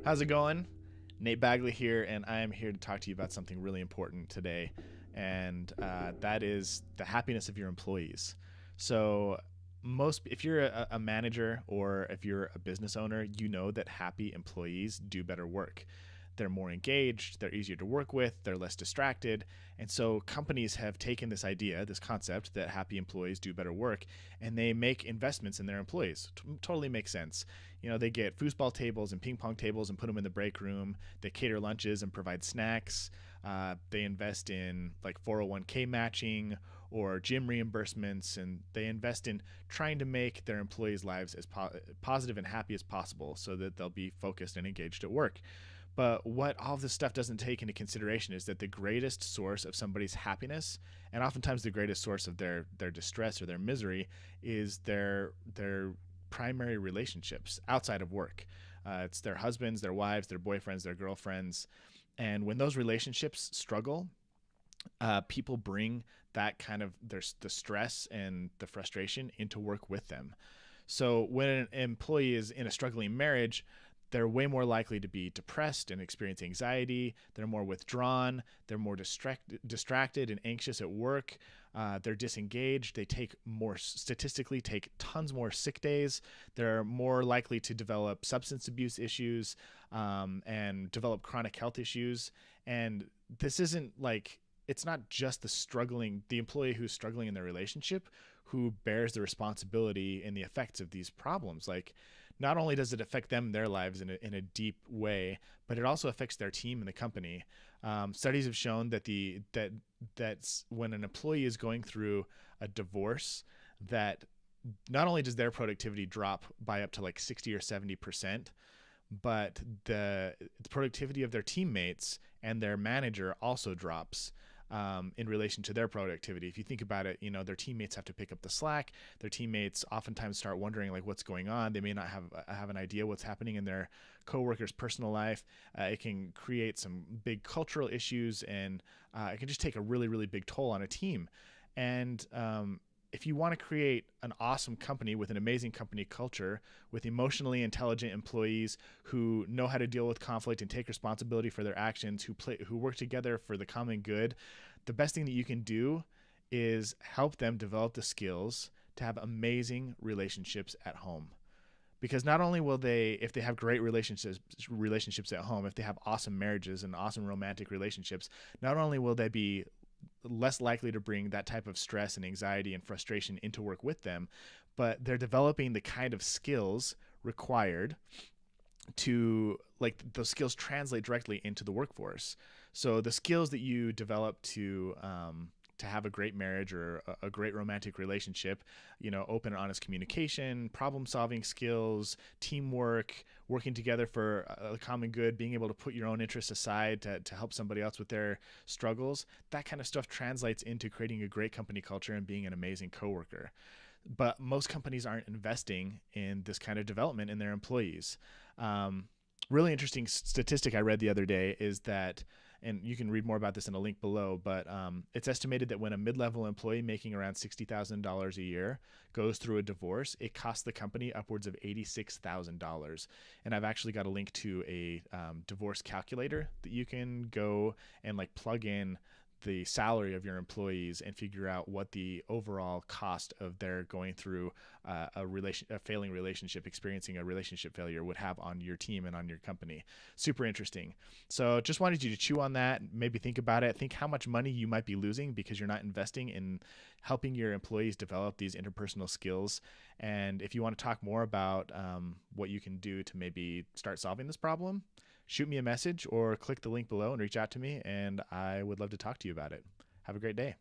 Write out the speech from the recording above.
How's it going? Nate Bagley here, and I am here to talk to you about something really important today, and that is the happiness of your employees. So, if you're a manager or if you're a business owner, you know that happy employees do better work. They're more engaged, they're easier to work with, they're less distracted. And so companies have taken this idea, this concept that happy employees do better work, and they make investments in their employees. Totally makes sense. They get foosball tables and ping pong tables and put them in the break room. They cater lunches and provide snacks. They invest in like 401k matching or gym reimbursements, and they invest in trying to make their employees' lives as positive and happy as possible so that they'll be focused and engaged at work. But what all of this stuff doesn't take into consideration is that the greatest source of somebody's happiness, and oftentimes the greatest source of their distress or their misery, is their primary relationships outside of work. It's their husbands, their wives, their boyfriends, their girlfriends. And when those relationships struggle, people bring that kind of the stress and the frustration into work with them. So when an employee is in a struggling marriage, they're way more likely to be depressed and experience anxiety. They're more withdrawn. They're more distracted and anxious at work. They're disengaged. They statistically take tons more sick days. They're more likely to develop substance abuse issues and develop chronic health issues. And this isn't like, it's not just the employee who's struggling in their relationship who bears the responsibility and the effects of these problems. Like, not only does it affect them, their lives in a deep way, but it also affects their team and the company. Studies have shown that's when an employee is going through a divorce, that not only does their productivity drop by up to like 60 or 70%, but the productivity of their teammates and their manager also drops in relation to their productivity. If you think about it, their teammates have to pick up the slack. Their teammates oftentimes start wondering like what's going on. They may not have an idea what's happening in their coworkers' personal life. It can create some big cultural issues, and it can just take a really, really big toll on a team. And if you want to create an awesome company with an amazing company culture, with emotionally intelligent employees who know how to deal with conflict and take responsibility for their actions, who work together for the common good, the best thing that you can do is help them develop the skills to have amazing relationships at home. Because not only will they, if they have great relationships at home, if they have awesome marriages and awesome romantic relationships, not only will they be less likely to bring that type of stress and anxiety and frustration into work with them, but they're developing the kind of skills required to, like, those skills translate directly into the workforce. So the skills that you develop to have a great marriage or a great romantic relationship, open and honest communication, problem solving skills, teamwork, working together for a common good, being able to put your own interests aside to help somebody else with their struggles, that kind of stuff translates into creating a great company culture and being an amazing coworker. But most companies aren't investing in this kind of development in their employees. Really interesting statistic I read the other day is that, and you can read more about this in a link below, but it's estimated that when a mid-level employee making around $60,000 a year goes through a divorce, it costs the company upwards of $86,000. And I've actually got a link to a divorce calculator that you can go and like plug in the salary of your employees and figure out what the overall cost of their going through a failing relationship, experiencing a relationship failure, would have on your team and on your company. Super interesting. So just wanted you to chew on that, maybe think about it, think how much money you might be losing because you're not investing in helping your employees develop these interpersonal skills. And if you want to talk more about what you can do to maybe start solving this problem, shoot me a message or click the link below and reach out to me, and I would love to talk to you about it. Have a great day.